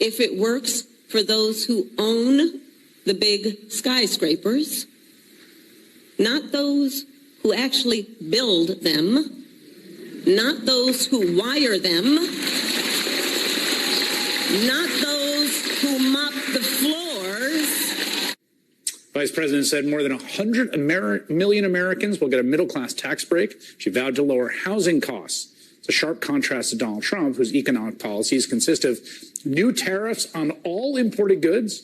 if it works for those who own the big skyscrapers, not those who actually build them, not those who wire them, not those who mop the floors. Vice President said more than 100 million Americans will get a middle-class tax break. She vowed to lower housing costs. It's a sharp contrast to Donald Trump, whose economic policies consist of new tariffs on all imported goods,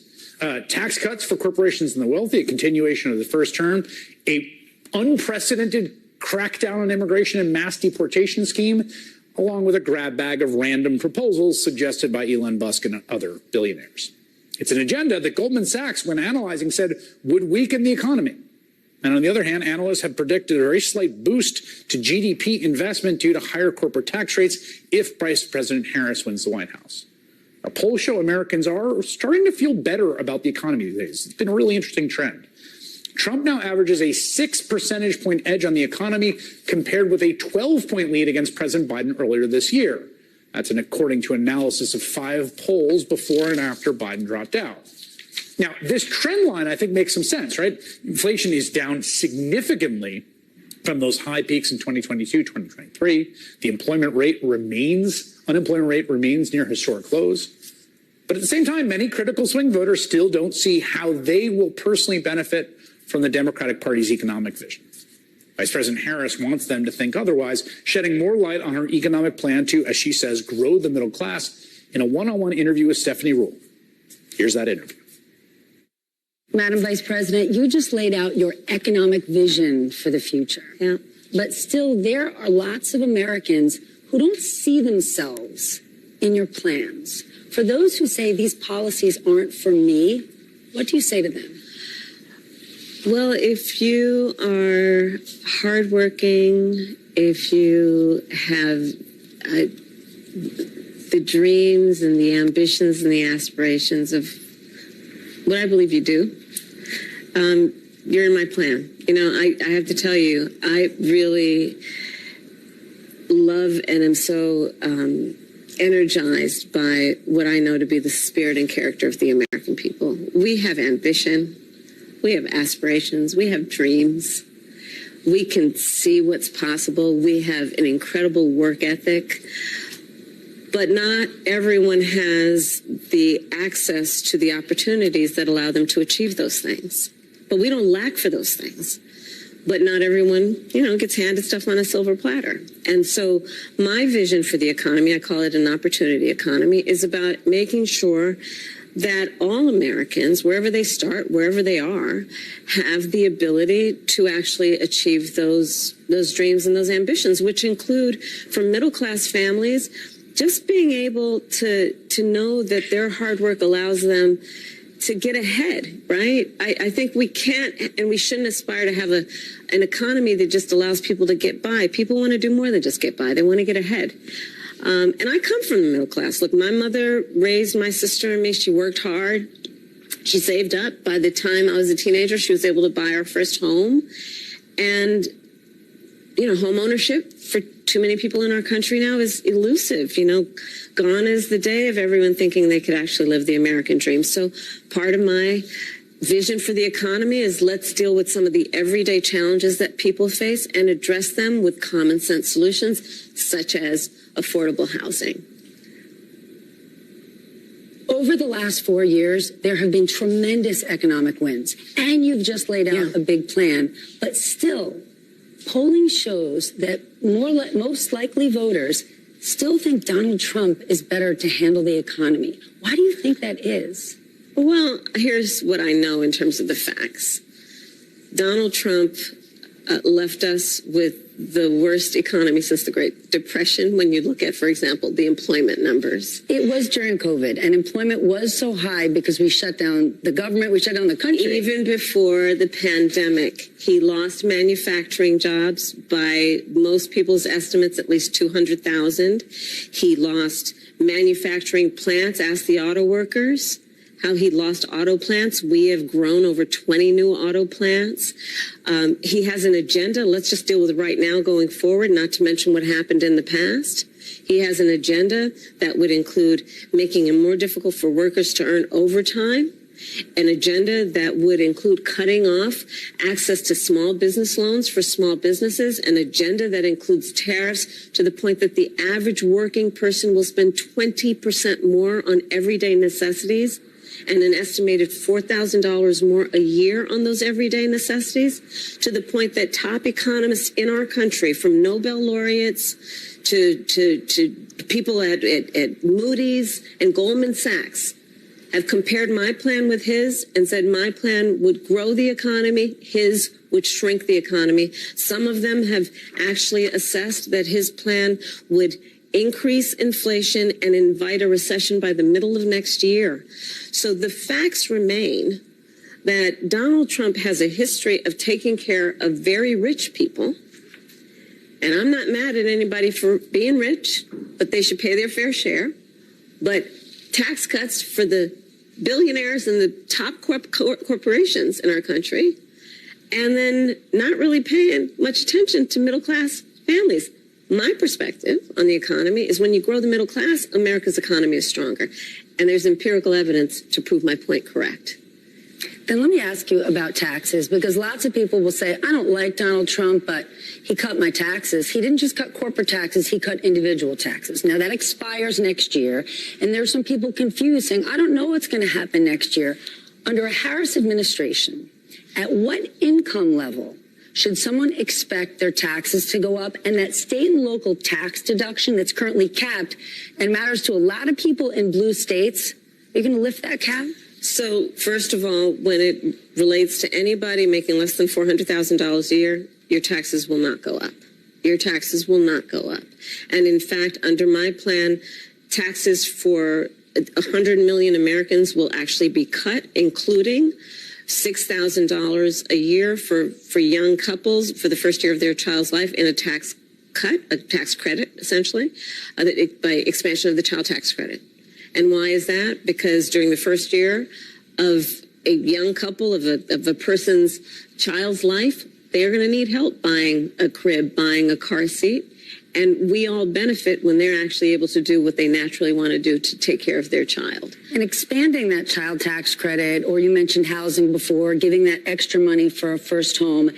tax cuts for corporations and the wealthy, a continuation of the first term, a unprecedented crackdown on immigration and mass deportation scheme, along with a grab bag of random proposals suggested by Elon Musk and other billionaires. It's an agenda that Goldman Sachs, when analyzing, said would weaken the economy. And on the other hand, analysts have predicted a very slight boost to GDP investment due to higher corporate tax rates if Vice President Harris wins the White House. Our polls show Americans are starting to feel better about the economy these days. It's been a really interesting trend. Trump now averages a 6 percentage point edge on the economy compared with a 12-point lead against President Biden earlier this year. That's according to analysis of 5 polls before and after Biden dropped out. Now, this trend line, I think, makes some sense, right? Inflation is down significantly from those high peaks in 2022, 2023. The unemployment rate remains near historic lows. But at the same time, many critical swing voters still don't see how they will personally benefit from the Democratic Party's economic vision. Vice President Harris wants them to think otherwise, shedding more light on her economic plan to, as she says, grow the middle class in a one-on-one interview with Stephanie Rhule. Here's that interview. Madam Vice President, you just laid out your economic vision for the future. Yeah. But still, there are lots of Americans who don't see themselves in your plans. For those who say these policies aren't for me, what do you say to them? Well, if you are hardworking, if you have the dreams and the ambitions and the aspirations of what I believe you do, you're in my plan. You know, I have to tell you, I really love and am so energized by what I know to be the spirit and character of the American people. We have ambition. We have aspirations. We have dreams. We can see what's possible. We have an incredible work ethic. But not everyone has the access to the opportunities that allow them to achieve those things. But we don't lack for those things. But not everyone, gets handed stuff on a silver platter. And so my vision for the economy, I call it an opportunity economy, is about making sure that all Americans, wherever they start, wherever they are, have the ability to actually achieve those dreams and those ambitions, which include, for middle-class families, just being able to know that their hard work allows them to get ahead, right? I think we can't and we shouldn't aspire to have an economy that just allows people to get by. People want to do more than just get by. They want to get ahead. And I come from the middle class. Look, my mother raised my sister and me. She worked hard. She saved up. By the time I was a teenager, she was able to buy our first home. And, home ownership for too many people in our country now is elusive. Gone is the day of everyone thinking they could actually live the American dream. So part of my vision for the economy is let's deal with some of the everyday challenges that people face and address them with common sense solutions, such as affordable housing. Over the last 4 years, there have been tremendous economic wins, and you've just laid out a big plan. But still, polling shows that most likely voters still think Donald Trump is better to handle the economy. Why do you think that is? Well, here's what I know in terms of the facts. Donald Trump left us with the worst economy since the Great Depression when you look at, for example, the employment numbers. It was during COVID, and employment was so high because we shut down the government, we shut down the country. Even before the pandemic, he lost manufacturing jobs by most people's estimates, at least 200,000. He lost manufacturing plants. Ask the auto workers how he lost auto plants. We have grown over 20 new auto plants. He has an agenda. Let's just deal with it right now going forward, not to mention what happened in the past. He has an agenda that would include making it more difficult for workers to earn overtime, an agenda that would include cutting off access to small business loans for small businesses, an agenda that includes tariffs to the point that the average working person will spend 20% more on everyday necessities and an estimated $4,000 more a year on those everyday necessities, to the point that top economists in our country, from Nobel laureates to people at Moody's and Goldman Sachs, have compared my plan with his and said my plan would grow the economy, his would shrink the economy. Some of them have actually assessed that his plan would increase inflation and invite a recession by the middle of next year. So the facts remain that Donald Trump has a history of taking care of very rich people. And I'm not mad at anybody for being rich, but they should pay their fair share. But tax cuts for the billionaires and the top corporations in our country, and then not really paying much attention to middle-class families. My perspective on the economy is when you grow the middle class, America's economy is stronger. And there's empirical evidence to prove my point correct. Then let me ask you about taxes, because lots of people will say, I don't like Donald Trump, but he cut my taxes. He didn't just cut corporate taxes, he cut individual taxes. Now that expires next year, and there's some people confused saying, I don't know what's going to happen next year. Under a Harris administration, at what income level should someone expect their taxes to go up? And that state and local tax deduction that's currently capped and matters to a lot of people in blue states, are you going to lift that cap? So first of all, when it relates to anybody making less than $400,000 a year, your taxes will not go up. Your taxes will not go up. And in fact, under my plan, taxes for 100 million Americans will actually be cut, including $6,000 a year for young couples for the first year of their child's life in a tax cut, a tax credit, essentially, by expansion of the child tax credit. And why is that? Because during the first year of a young couple, of a person's child's life, they're going to need help buying a crib, buying a car seat. And we all benefit when they're actually able to do what they naturally want to do to take care of their child. And expanding that child tax credit, or you mentioned housing before, giving that extra money for a first home.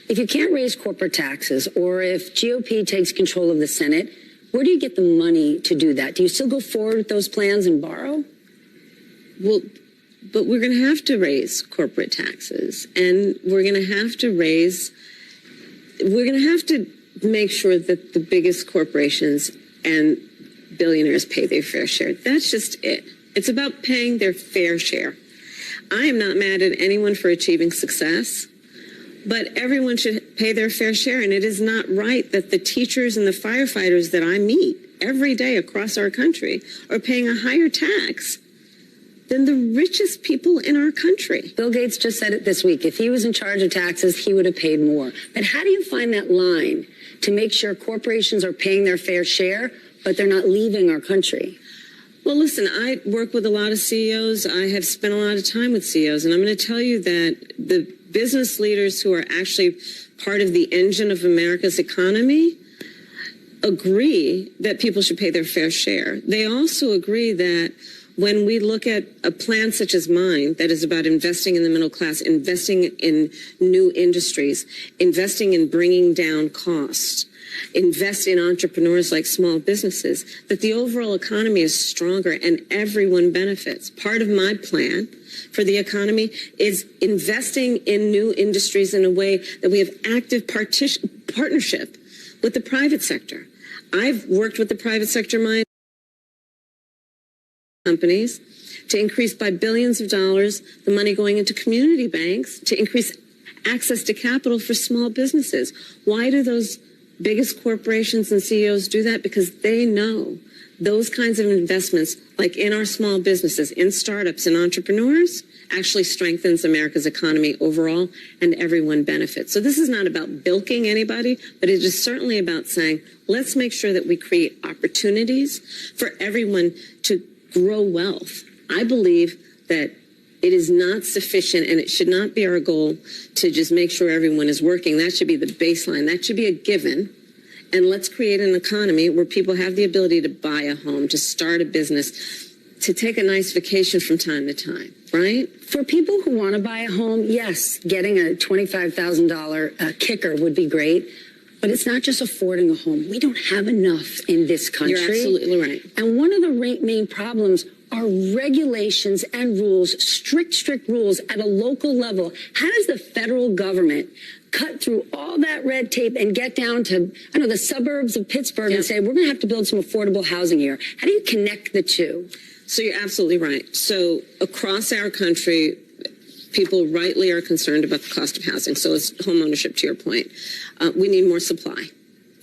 If you can't raise corporate taxes, or if GOP takes control of the Senate, where do you get the money to do that? Do you still go forward with those plans and borrow? Well, but we're going to have to raise corporate taxes, and we're going to have to make sure that the biggest corporations and billionaires pay their fair share. That's just it. It's about paying their fair share. I am not mad at anyone for achieving success, but everyone should pay their fair share. And it is not right that the teachers and the firefighters that I meet every day across our country are paying a higher tax than the richest people in our country. Bill Gates just said it this week. If he was in charge of taxes, he would have paid more. But how do you find that line to make sure corporations are paying their fair share, but they're not leaving our country? Well, listen, I work with a lot of CEOs. I have spent a lot of time with CEOs, and I'm going to tell you that the business leaders who are actually part of the engine of America's economy agree that people should pay their fair share. They also agree that when we look at a plan such as mine that is about investing in the middle class, investing in new industries, investing in bringing down costs, invest in entrepreneurs like small businesses, that the overall economy is stronger and everyone benefits. Part of my plan for the economy is investing in new industries in a way that we have active partnership with the private sector. I've worked with the private sector companies to increase by billions of dollars the money going into community banks to increase access to capital for small businesses. Why do those biggest corporations and CEOs do that? Because they know those kinds of investments, like in our small businesses, in startups and entrepreneurs, actually strengthens America's economy overall, and everyone benefits. So this is not about bilking anybody, but it is certainly about saying, let's make sure that we create opportunities for everyone to grow wealth. I believe that it is not sufficient, and it should not be our goal to just make sure everyone is working. That should be the baseline. That should be a given. And let's create an economy where people have the ability to buy a home, to start a business, to take a nice vacation from time to time, right? For people who want to buy a home, yes, getting a $25,000 kicker would be great. But it's not just affording a home. We don't have enough in this country. You're absolutely right. And one of the main problems are regulations and rules, strict rules at a local level. How does the federal government cut through all that red tape and get down to, I don't know, the suburbs of Pittsburgh and say, we're going to have to build some affordable housing here? How do you connect the two? So you're absolutely right. So across our country, people rightly are concerned about the cost of housing. So it's home ownership, to your point. We need more supply.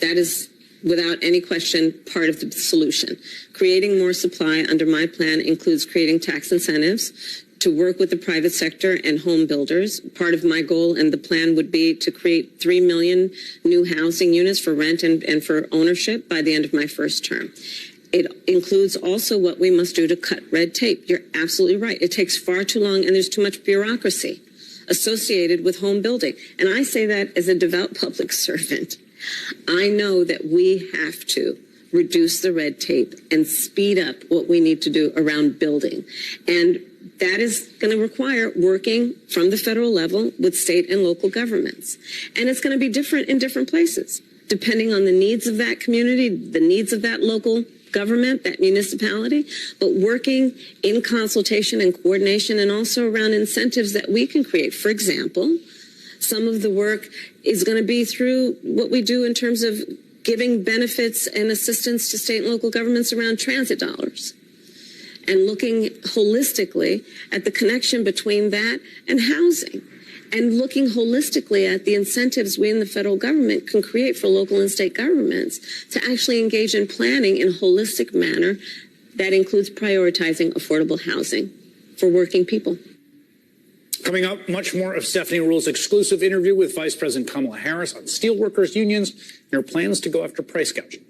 That is, without any question, part of the solution. Creating more supply under my plan includes creating tax incentives to work with the private sector and home builders. Part of my goal and the plan would be to create 3 million new housing units for rent and for ownership by the end of my first term. It includes also what we must do to cut red tape. You're absolutely right. It takes far too long and there's too much bureaucracy associated with home building. And I say that as a devout public servant. I know that we have to reduce the red tape and speed up what we need to do around building. And that is going to require working from the federal level with state and local governments. And it's going to be different in different places, depending on the needs of that community, the needs of that local government, that municipality, but working in consultation and coordination and also around incentives that we can create. For example, some of the work is going to be through what we do in terms of giving benefits and assistance to state and local governments around transit dollars and looking holistically at the connection between that and housing. And looking holistically at the incentives we in the federal government can create for local and state governments to actually engage in planning in a holistic manner that includes prioritizing affordable housing for working people. Coming up, much more of Stephanie Rhule's exclusive interview with Vice President Kamala Harris on steelworkers unions and her plans to go after price gouging.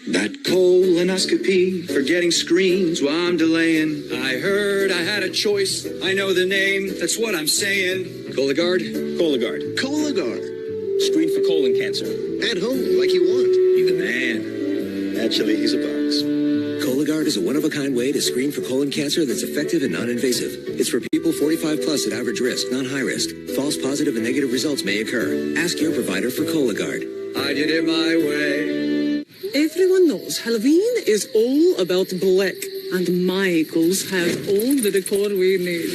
That colonoscopy for getting screens while I'm delaying. I heard I had a choice. I know the name. That's what I'm saying. Cologuard? Cologuard. Cologuard. Screen for colon cancer. At home, like you want. You the man. Actually, he's a box. Cologuard is a one-of-a-kind way to screen for colon cancer that's effective and non-invasive. It's for people 45 plus at average risk, not high risk. False positive and negative results may occur. Ask your provider for Cologuard. I did it my way. Everyone knows Halloween is all about black, and Michaels has all the decor we need.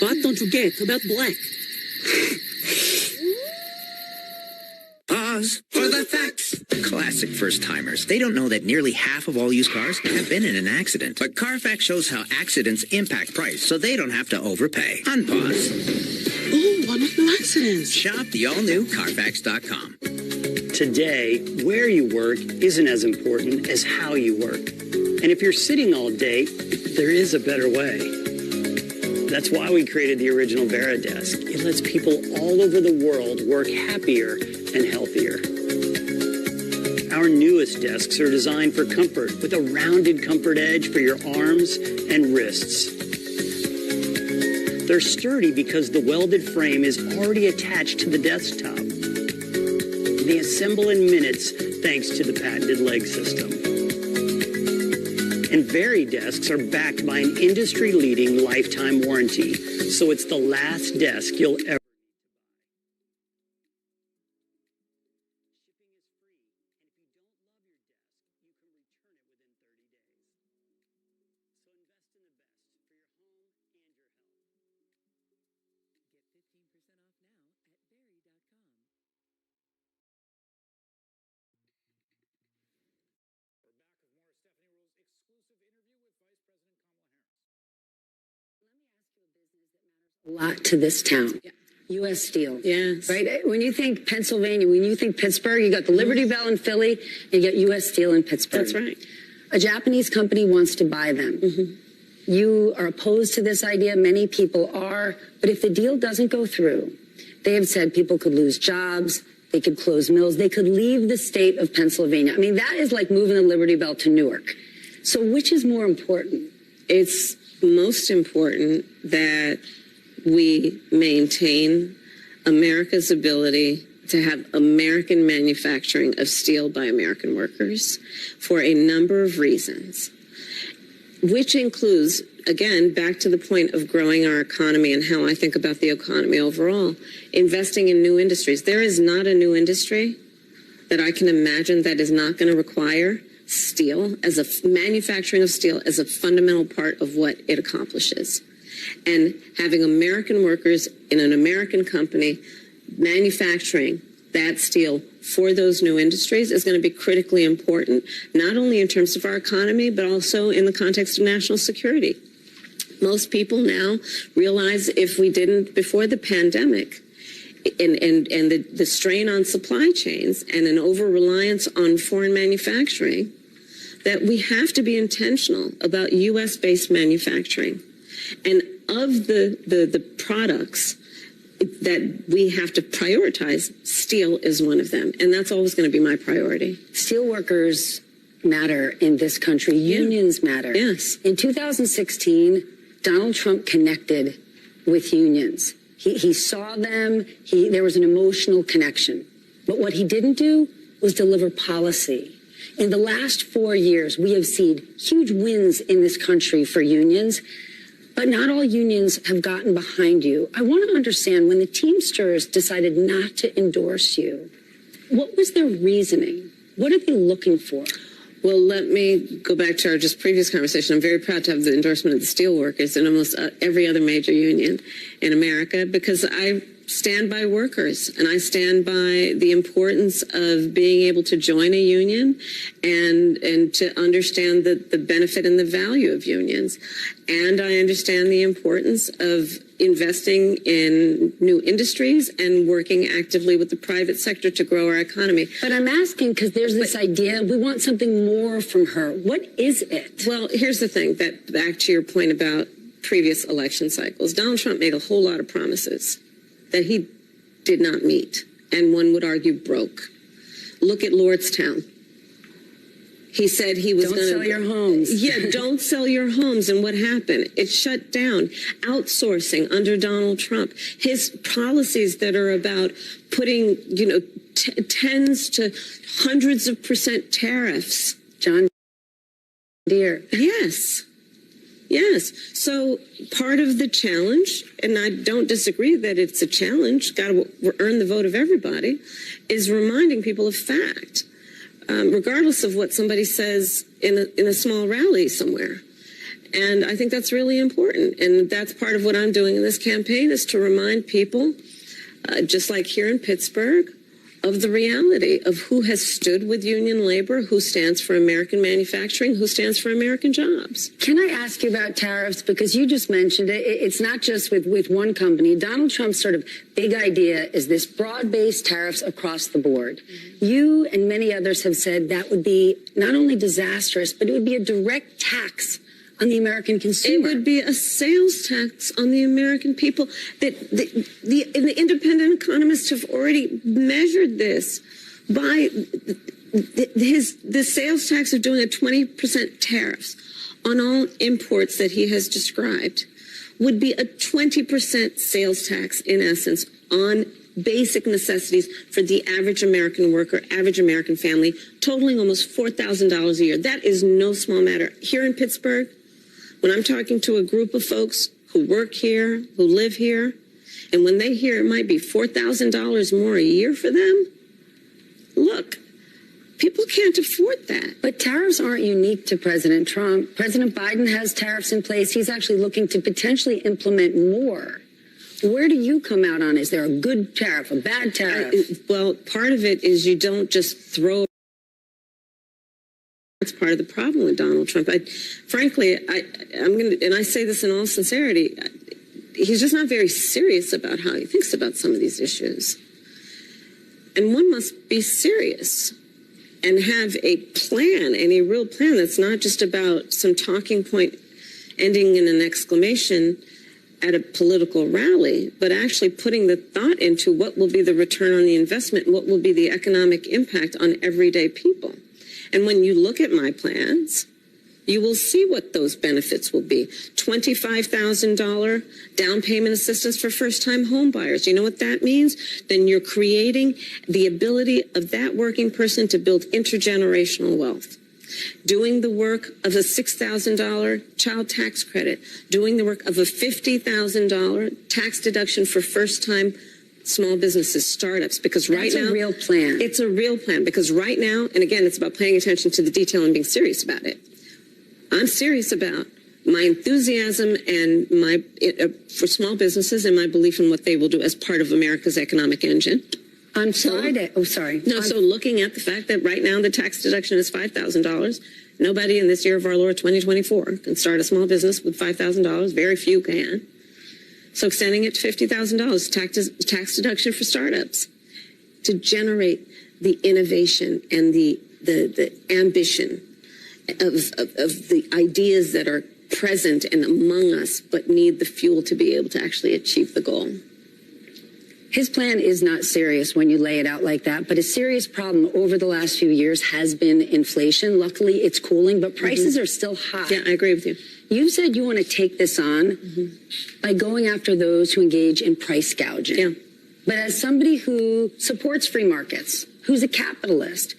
What don't you get about black? Pause for the facts. Classic first-timers. They don't know that nearly half of all used cars have been in an accident. But Carfax shows how accidents impact price, so they don't have to overpay. Unpause. Oh, one of the accidents. Shop the all-new Carfax.com. Today, where you work isn't as important as how you work. And if you're sitting all day, there is a better way. That's why we created the original Vera desk. It lets people all over the world work happier and healthier. Our newest desks are designed for comfort with a rounded comfort edge for your arms and wrists. They're sturdy because the welded frame is already attached to the desktop. They assemble in minutes thanks to the patented leg system. And Very desks are backed by an industry-leading lifetime warranty, so it's the last desk you'll ever. A lot to this town. Yeah. U.S. Steel. Yes. Right? When you think Pennsylvania, when you think Pittsburgh, you got the Liberty Bell in Philly, and you got U.S. Steel in Pittsburgh. That's right. A Japanese company wants to buy them. Mm-hmm. You are opposed to this idea. Many people are. But if the deal doesn't go through, they have said people could lose jobs. They could close mills. They could leave the state of Pennsylvania. I mean, that is like moving the Liberty Bell to Newark. So which is more important? It's most important that we maintain America's ability to have American manufacturing of steel by American workers for a number of reasons, which includes, again, back to the point of growing our economy and how I think about the economy overall, investing in new industries. There is not a new industry that I can imagine that is not going to require steel as a manufacturing of steel as a fundamental part of what it accomplishes. And having American workers in an American company manufacturing that steel for those new industries is going to be critically important, not only in terms of our economy, but also in the context of national security. Most people now realize if we didn't before the pandemic and the strain on supply chains and an over-reliance on foreign manufacturing, that we have to be intentional about U.S.-based manufacturing. And of the products that we have to prioritize, steel is one of them. And that's always going to be my priority. Steel workers matter in this country. Unions matter. Yes. In 2016, Donald Trump connected with unions. He saw them. There was an emotional connection. But what he didn't do was deliver policy. In the last 4 years, we have seen huge wins in this country for unions. But not all unions have gotten behind you. I want to understand, when the Teamsters decided not to endorse you, what was their reasoning? What are they looking for? Well, let me go back to our just previous conversation. I'm very proud to have the endorsement of the steelworkers and almost every other major union in America, because I stand by workers and I stand by the importance of being able to join a union and to understand the benefit and the value of unions. And I understand the importance of investing in new industries and working actively with the private sector to grow our economy. But I'm asking because there's this idea we want something more from her. What is it? Well, here's the thing, that back to your point about previous election cycles, Donald Trump made a whole lot of promises that he did not meet, and one would argue broke. Look at Lordstown. He said he was going to... Don't sell your homes. Yeah, don't sell your homes. And what happened? It shut down. Outsourcing under Donald Trump. His policies that are about putting, tens to hundreds of % tariffs. John Deere. Yes. Yes. So part of the challenge, and I don't disagree that it's a challenge, got to earn the vote of everybody, is reminding people of fact, regardless of what somebody says in a small rally somewhere. And I think that's really important. And that's part of what I'm doing in this campaign, is to remind people, just like here in Pittsburgh, of the reality of who has stood with union labor, who stands for American manufacturing, who stands for American jobs. Can I ask you about tariffs? Because you just mentioned it. It's not just with one company. Donald Trump's sort of big idea is this broad-based tariffs across the board. Mm-hmm. You and many others have said that would be not only disastrous, but it would be a direct tax on the American consumer. It would be a sales tax on the American people. The independent economists have already measured this by the sales tax of doing a 20% tariffs on all imports that he has described would be a 20% sales tax, in essence, on basic necessities for the average American worker, average American family, totaling almost $4,000 a year. That is no small matter. Here in Pittsburgh, when I'm talking to a group of folks who work here, who live here, and when they hear it might be $4,000 more a year for them, look, people can't afford that. But tariffs aren't unique to President Trump. President Biden has tariffs in place. He's actually looking to potentially implement more. Where do you come out on? Is there a good tariff, a bad tariff? Well, part of it is you don't just throw. That's part of the problem with Donald Trump. Frankly, I'm going to, and I say this in all sincerity, he's just not very serious about how he thinks about some of these issues. And one must be serious and have a plan, and a real plan that's not just about some talking point ending in an exclamation at a political rally, but actually putting the thought into what will be the return on the investment, what will be the economic impact on everyday people. And when you look at my plans, you will see what those benefits will be. $25,000 down payment assistance for first-time home buyers. You know what that means? Then you're creating the ability of that working person to build intergenerational wealth. Doing the work of a $6,000 child tax credit, doing the work of a $50,000 tax deduction for first-time small businesses, startups, because right now... That's a real plan. It's a real plan, because right now, and again, it's about paying attention to the detail and being serious about it. I'm serious about my enthusiasm and for small businesses and my belief in what they will do as part of America's economic engine. On Friday, sorry. No, so looking at the fact that right now the tax deduction is $5,000, nobody in this year of our Lord 2024 can start a small business with $5,000. Very few can. So extending it to $50,000 tax deduction for startups to generate the innovation and the ambition of the ideas that are present and among us, but need the fuel to be able to actually achieve the goal. His plan is not serious when you lay it out like that, but a serious problem over the last few years has been inflation. Luckily, it's cooling, but prices are still high. Yeah, I agree with you. You said you want to take this on by going after those who engage in price gouging. Yeah. But as somebody who supports free markets, who's a capitalist,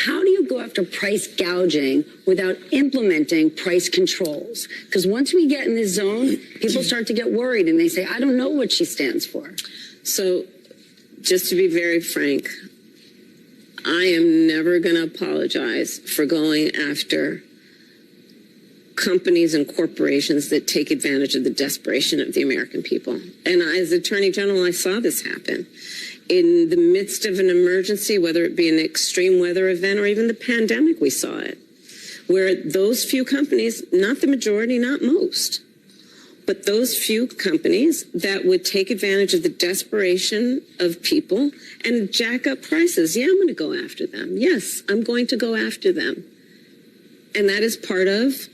how do you go after price gouging without implementing price controls? Because once we get in this zone, people start to get worried and they say, I don't know what she stands for. So, just to be very frank, I am never going to apologize for going after companies and corporations that take advantage of the desperation of the American people. And as Attorney General, I saw this happen. In the midst of an emergency, whether it be an extreme weather event or even the pandemic, we saw it, where those few companies, not the majority, not most, but those few companies that would take advantage of the desperation of people and jack up prices. Yeah, I'm going to go after them. Yes, I'm going to go after them. And that is part of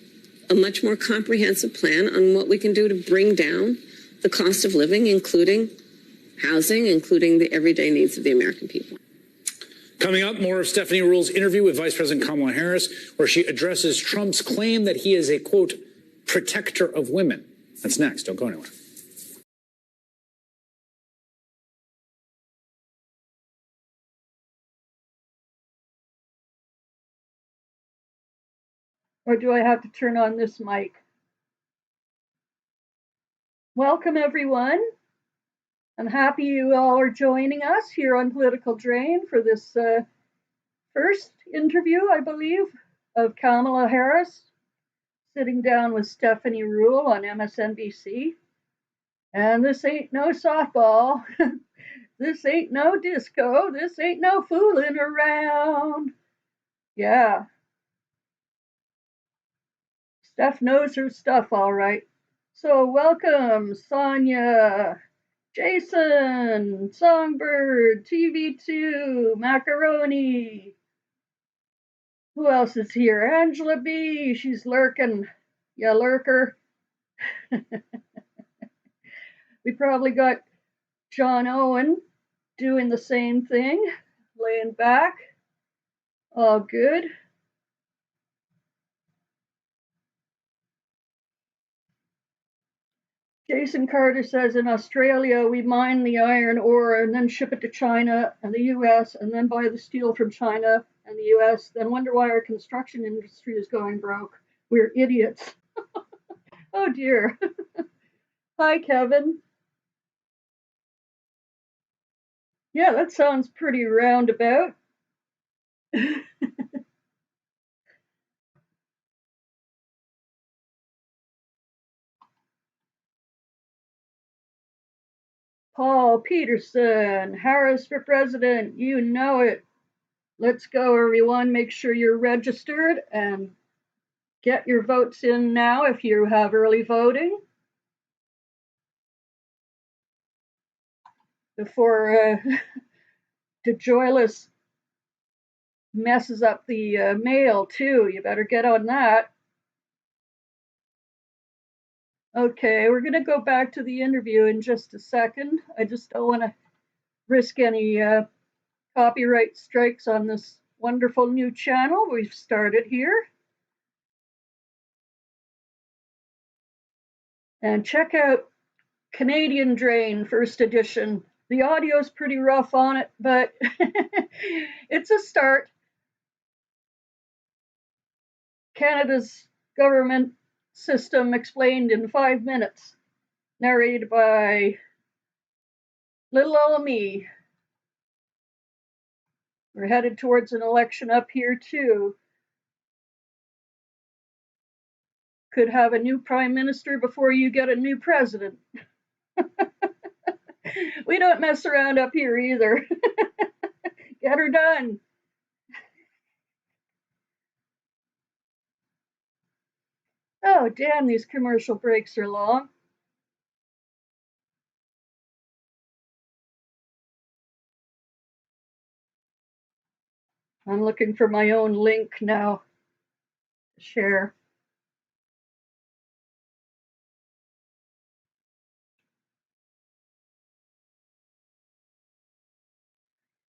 a much more comprehensive plan on what we can do to bring down the cost of living, including housing, including the everyday needs of the American people. Coming up, more of Stephanie Rhule's interview with Vice President Kamala Harris, where she addresses Trump's claim that he is a, quote, protector of women. That's next. Don't go anywhere. Or do I have to turn on this mic? Welcome, everyone. I'm happy you all are joining us here on Political Drain for this first interview, I believe, of Kamala Harris sitting down with Stephanie Rhule on MSNBC. And this ain't no softball. This ain't no disco. This ain't no fooling around. Yeah. Steph knows her stuff, all right. So welcome, Sonia, Jason, Songbird, TV2, Macaroni. Who else is here? Angela B. She's lurking. You lurker. We probably got John Owen doing the same thing, laying back. All good. Jason Carter says in Australia, we mine the iron ore and then ship it to China and the US and then buy the steel from China and the US, then wonder why our construction industry is going broke. We're idiots. Oh dear. Hi, Kevin. Yeah, that sounds pretty roundabout. Paul Peterson, Harris for president, you know it. Let's go, everyone. Make sure you're registered and get your votes in now if you have early voting. Before DeJoyless messes up the mail, too. You better get on that. Okay, we're going to go back to the interview in just a second. I just don't want to risk any copyright strikes on this wonderful new channel we've started here. And check out Canadian Drain, first edition. The audio's pretty rough on it, but it's a start. Canada's government system explained in 5 minutes. Narrated by little old me. We're headed towards an election up here too. Could have a new prime minister before you get a new president. We don't mess around up here either. Get her done. Oh, damn, these commercial breaks are long. I'm looking for my own link now to share.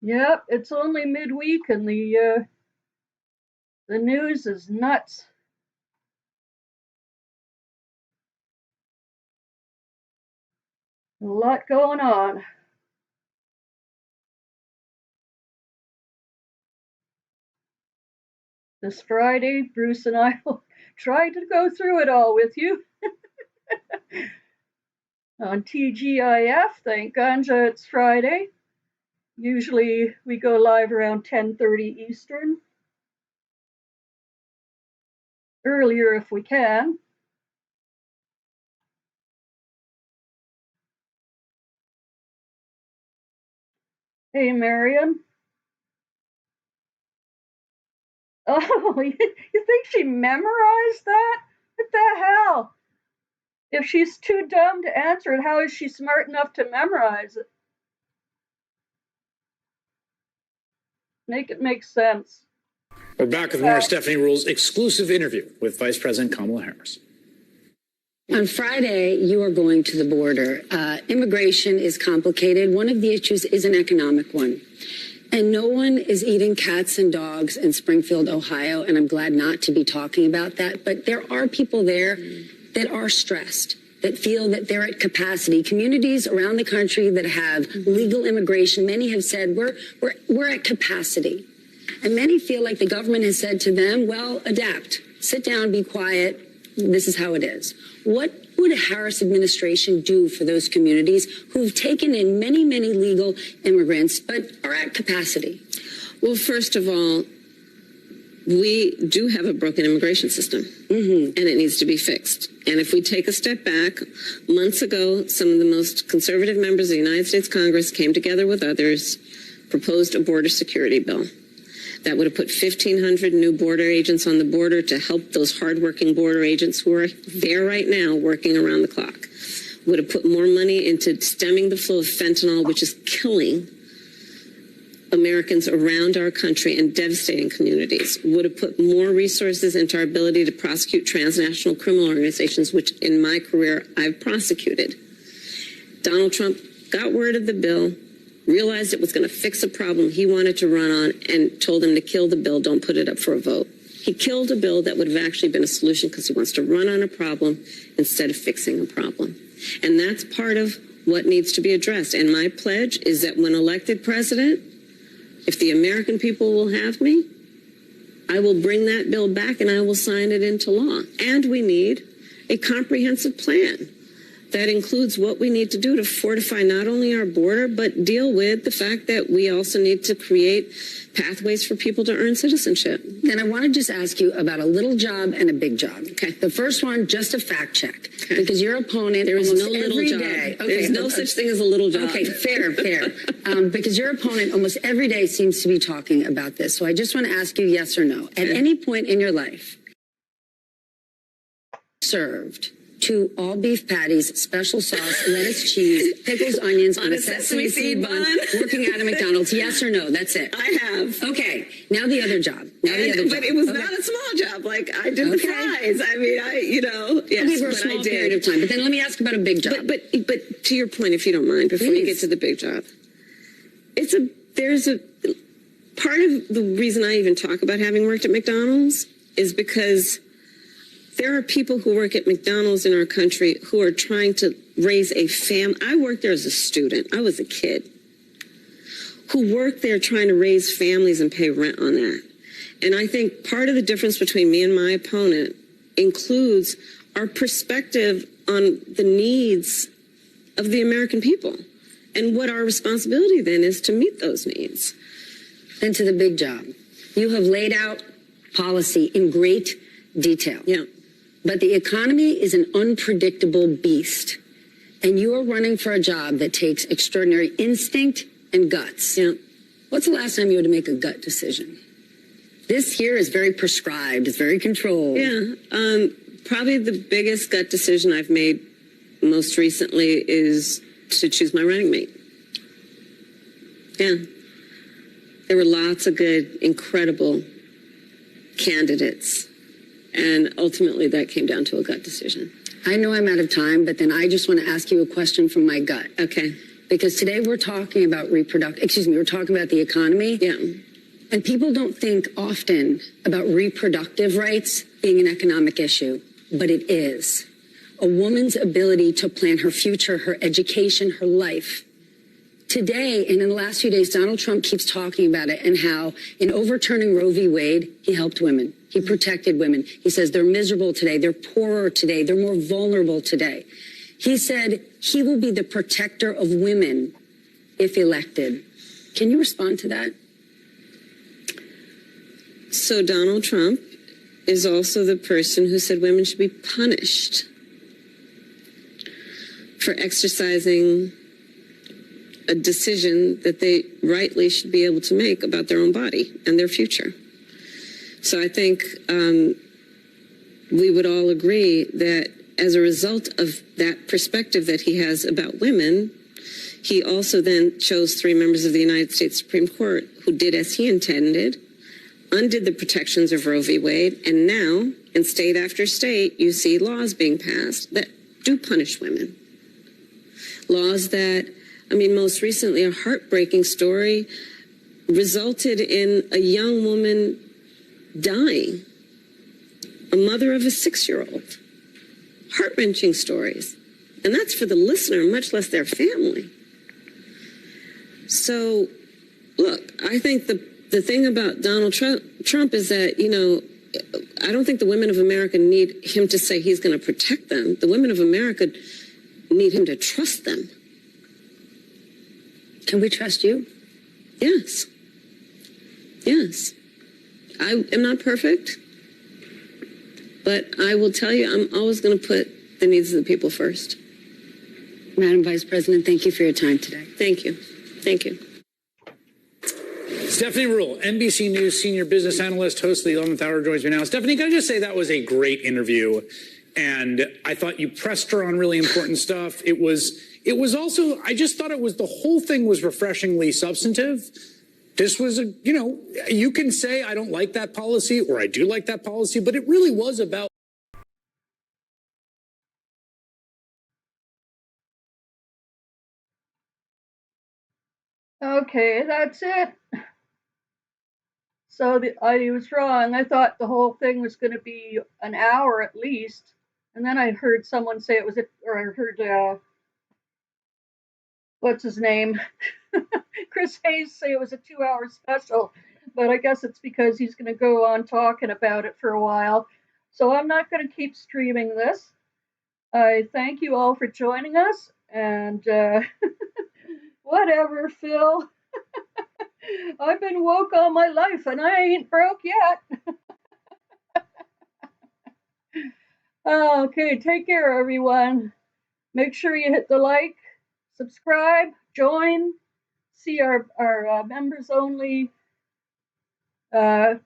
Yep, it's only midweek and the news is nuts. A lot going on. This Friday, Bruce and I will try to go through it all with you. On TGIF, thank Ganja, it's Friday. Usually we go live around 10:30 Eastern. Earlier if we can. Hey, Marion. Oh, you think she memorized that? What the hell? If she's too dumb to answer it, how is she smart enough to memorize it? Make it make sense. We're back with more Stephanie Rhule's exclusive interview with Vice President Kamala Harris. On Friday, you are going to the border. Immigration is complicated. One of the issues is an economic one. And no one is eating cats and dogs in Springfield, Ohio, and I'm glad not to be talking about that. But there are people there that are stressed, that feel that they're at capacity. Communities around the country that have legal immigration, many have said, we're at capacity. And many feel like the government has said to them, well, adapt, sit down, be quiet. This is how it is. What would a Harris administration do for those communities who've taken in many, many legal immigrants but are at capacity? Well, first of all, we do have a broken immigration system, and it needs to be fixed. And if we take a step back, months ago, some of the most conservative members of the United States Congress came together with others, proposed a border security bill. That would have put 1,500 new border agents on the border to help those hardworking border agents who are there right now working around the clock. Would have put more money into stemming the flow of fentanyl, which is killing Americans around our country and devastating communities. Would have put more resources into our ability to prosecute transnational criminal organizations, which in my career I've prosecuted. Donald Trump got word of the bill, realized it was going to fix a problem he wanted to run on, and told him to kill the bill, don't put it up for a vote. He killed a bill that would have actually been a solution because he wants to run on a problem instead of fixing a problem. And that's part of what needs to be addressed. And my pledge is that when elected president, if the American people will have me, I will bring that bill back and I will sign it into law. And we need a comprehensive plan that includes what we need to do to fortify not only our border, but deal with the fact that we also need to create pathways for people to earn citizenship. And I want to just ask you about a little job and a big job. Okay. The first one, just a fact check. Okay. Because your opponent, there is almost no little every job. day. Okay. There's no such thing as a little job. Okay, fair. Because your opponent almost every day seems to be talking about this. So I just want to ask you yes or no. At any point in your life, served 2 all beef patties, special sauce, lettuce, cheese, pickles, onions on a sesame seed bun, working at a McDonald's? Yes or no? That's it. I have. Okay. Now the other job. But it was not a small job. Like, I did the fries. I mean, yes, okay, for a small period of time. But then let me ask about a big job. But to your point, if you don't mind, before you get to the big job, there's a part of the reason I even talk about having worked at McDonald's is because There are people who work at McDonald's in our country who are trying to raise a family. I worked there as a student. I was a kid who worked there trying to raise families and pay rent on that. And I think part of the difference between me and my opponent includes our perspective on the needs of the American people and what our responsibility then is to meet those needs. Then to the big job. You have laid out policy in great detail. Yeah. But the economy is an unpredictable beast. And you are running for a job that takes extraordinary instinct and guts. Yeah. What's the last time you had to make a gut decision? This here is very prescribed. It's very controlled. Yeah. Probably the biggest gut decision I've made most recently is to choose my running mate. Yeah. There were lots of good, incredible candidates. And ultimately that came down to a gut decision. I know I'm out of time, but then I just want to ask you a question from my gut. Okay. Because today we're talking about we're talking about the economy. Yeah. And people don't think often about reproductive rights being an economic issue, but it is. A woman's ability to plan her future, her education, her life. Today, and in the last few days, Donald Trump keeps talking about it and how in overturning Roe v. Wade, he helped women. He protected women. He says they're miserable today. They're poorer today. They're more vulnerable today. He said he will be the protector of women if elected. Can you respond to that? So Donald Trump is also the person who said women should be punished for exercising a decision that they rightly should be able to make about their own body and their future. So I think we would all agree that as a result of that perspective that he has about women, he also then chose 3 members of the United States Supreme Court who did as he intended, undid the protections of Roe v. Wade, and now in state after state, you see laws being passed that do punish women. Laws that, I mean, most recently, a heartbreaking story resulted in a young woman dying, a mother of a 6-year-old. Heart-wrenching stories. And that's for the listener, much less their family. So, look, I think the thing about Donald Trump is that, you know, I don't think the women of America need him to say he's going to protect them. The women of America need him to trust them. Can we trust you? Yes. Yes. I am not perfect, but I will tell you, I'm always going to put the needs of the people first. Madam Vice President, thank you for your time today. Thank you. Thank you. Stephanie Rhule, NBC News senior business analyst, host of the 11th Hour, joins me now. Stephanie, can I just say that was a great interview? And I thought you pressed her on really important stuff. It was also, I just thought the whole thing was refreshingly substantive. This was you can say I don't like that policy or I do like that policy, but it really was about. Okay, that's it. So I was wrong. I thought the whole thing was going to be an hour at least. And then I heard someone say it was, or I heard, what's his name? Chris Hayes say it was a 2-hour special. But I guess it's because he's going to go on talking about it for a while. So I'm not going to keep streaming this. I thank you all for joining us. And whatever, Phil. I've been woke all my life and I ain't broke yet. Okay, take care, everyone. Make sure you hit the like, subscribe, join, see our members only videos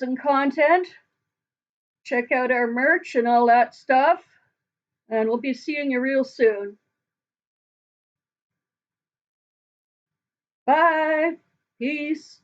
and content. Check out our merch and all that stuff. And we'll be seeing you real soon. Bye. Peace.